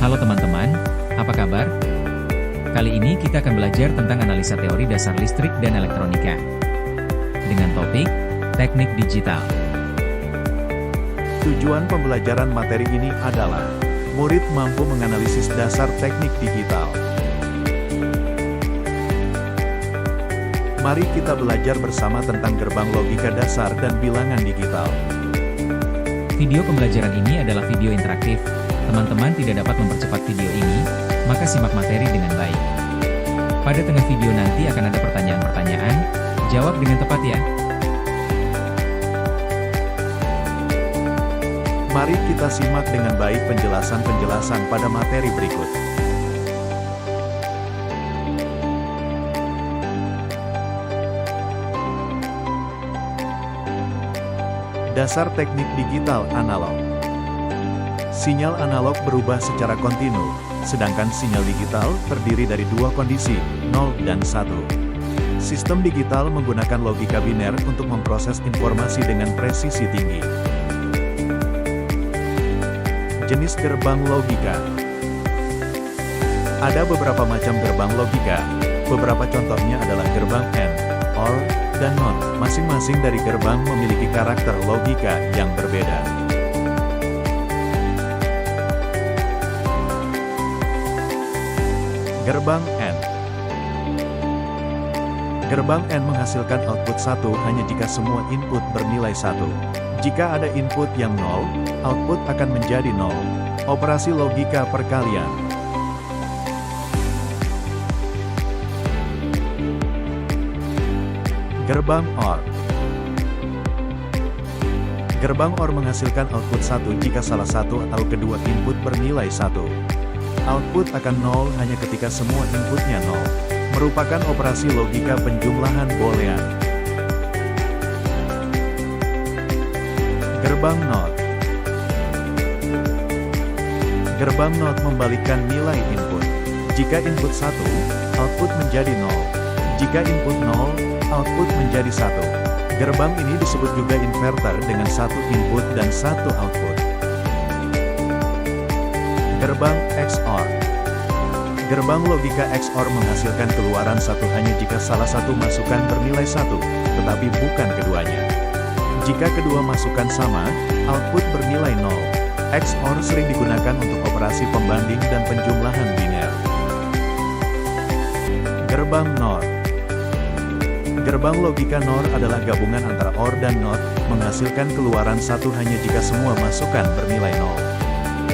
Halo teman-teman, apa kabar? Kali ini kita akan belajar tentang analisa teori dasar listrik dan elektronika. Dengan topik, teknik digital. Tujuan pembelajaran materi ini adalah, murid mampu menganalisis dasar teknik digital. Mari kita belajar bersama tentang gerbang logika dasar dan bilangan digital. Video pembelajaran ini adalah video interaktif. Teman-teman tidak dapat mempercepat video ini, maka simak materi dengan baik. Pada tengah video nanti akan ada pertanyaan-pertanyaan, jawab dengan tepat ya. Mari kita simak dengan baik penjelasan-penjelasan pada materi berikut. Dasar teknik digital analog. Sinyal analog berubah secara kontinu, sedangkan sinyal digital terdiri dari dua kondisi, 0 dan 1. Sistem digital menggunakan logika biner untuk memproses informasi dengan presisi tinggi. Jenis gerbang logika. Ada beberapa macam gerbang logika, beberapa contohnya adalah gerbang AND, OR, dan NOT. Masing-masing dari gerbang memiliki karakter logika yang berbeda. Gerbang AND. Gerbang AND menghasilkan output 1 hanya jika semua input bernilai 1. Jika ada input yang 0, output akan menjadi 0. Operasi logika perkalian. Gerbang OR. Gerbang OR menghasilkan output 1 jika salah satu atau kedua input bernilai 1. Output akan 0 hanya ketika semua inputnya 0. Merupakan operasi logika penjumlahan boolean. Gerbang NOT. Gerbang NOT membalikkan nilai input. Jika input 1, output menjadi 0. Jika input 0, output menjadi 1. Gerbang ini disebut juga inverter dengan satu input dan satu output. Gerbang XOR. Gerbang logika XOR menghasilkan keluaran 1 hanya jika salah satu masukan bernilai 1, tetapi bukan keduanya. Jika kedua masukan sama, output bernilai 0. XOR sering digunakan untuk operasi pembanding dan penjumlahan biner. Gerbang NOR. Gerbang logika NOR adalah gabungan antara OR dan NOT, menghasilkan keluaran 1 hanya jika semua masukan bernilai 0.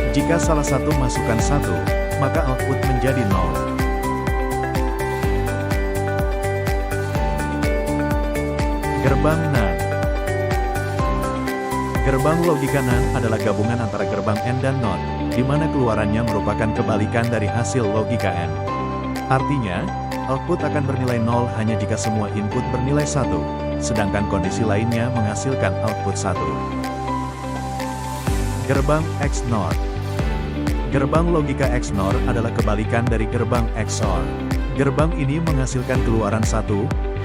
Jika salah satu masukan 1, maka output menjadi 0. Gerbang NAND. Gerbang logika NAND adalah gabungan antara gerbang AND dan NOT, di mana keluarannya merupakan kebalikan dari hasil logika AND. Artinya, output akan bernilai 0 hanya jika semua input bernilai 1, sedangkan kondisi lainnya menghasilkan output 1. Gerbang XNOR. Gerbang logika XNOR adalah kebalikan dari gerbang XOR. Gerbang ini menghasilkan keluaran 1,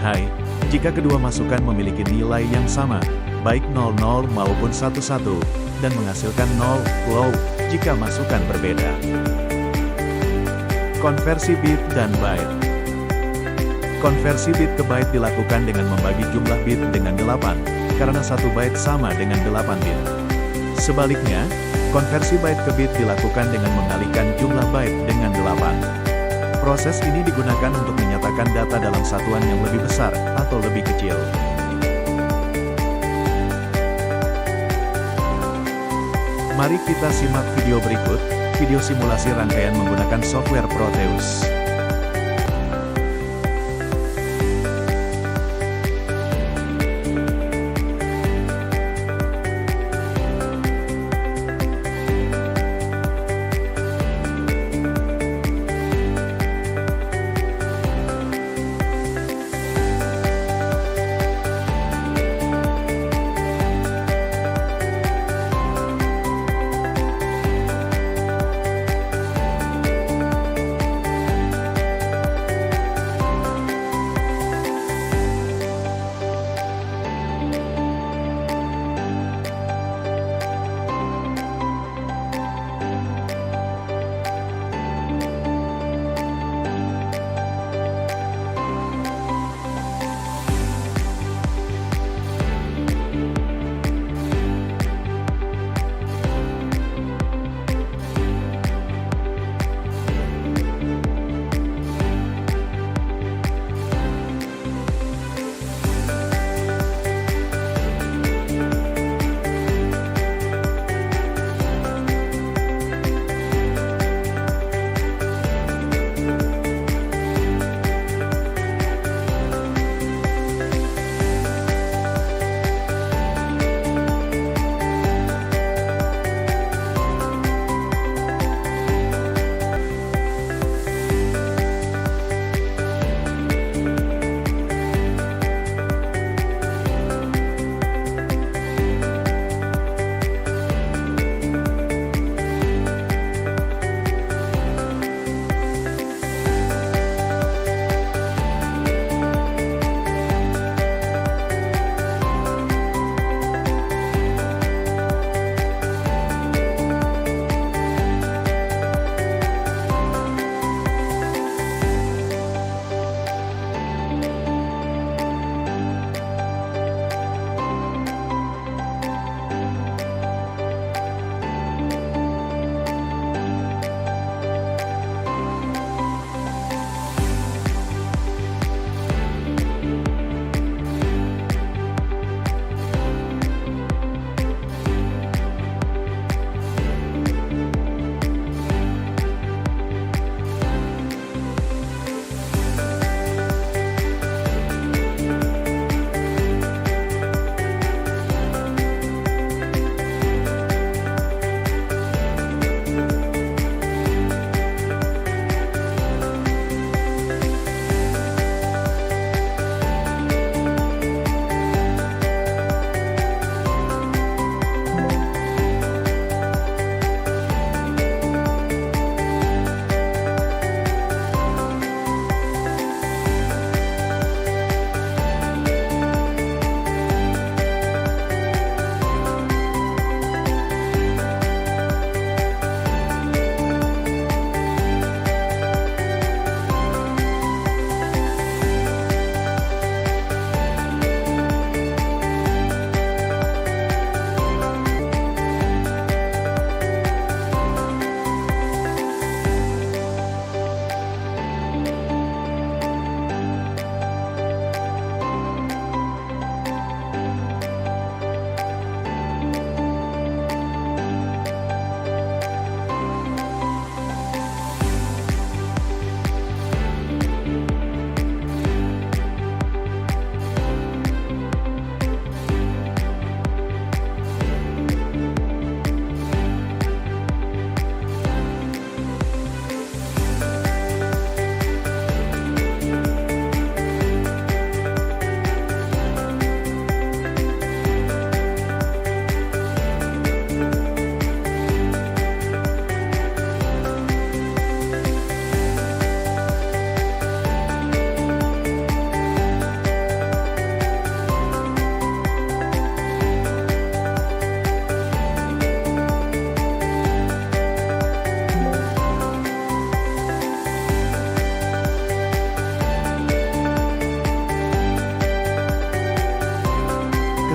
high, jika kedua masukan memiliki nilai yang sama, baik 00 maupun 11, dan menghasilkan 0, low, jika masukan berbeda. Konversi bit dan byte. Konversi bit ke byte dilakukan dengan membagi jumlah bit dengan 8, karena 1 byte sama dengan 8 bit. Sebaliknya, konversi byte ke bit dilakukan dengan mengalihkan jumlah byte dengan 8. Proses ini digunakan untuk menyatakan data dalam satuan yang lebih besar atau lebih kecil. Mari kita simak video berikut, video simulasi rangkaian menggunakan software Proteus.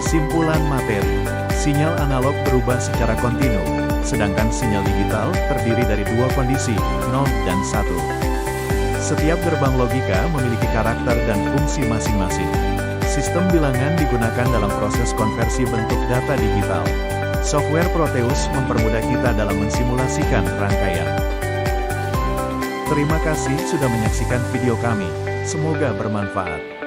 Kesimpulan materi, sinyal analog berubah secara kontinu, sedangkan sinyal digital terdiri dari dua kondisi, 0 dan 1. Setiap gerbang logika memiliki karakter dan fungsi masing-masing. Sistem bilangan digunakan dalam proses konversi bentuk data digital. Software Proteus mempermudah kita dalam mensimulasikan rangkaian. Terima kasih sudah menyaksikan video kami. Semoga bermanfaat.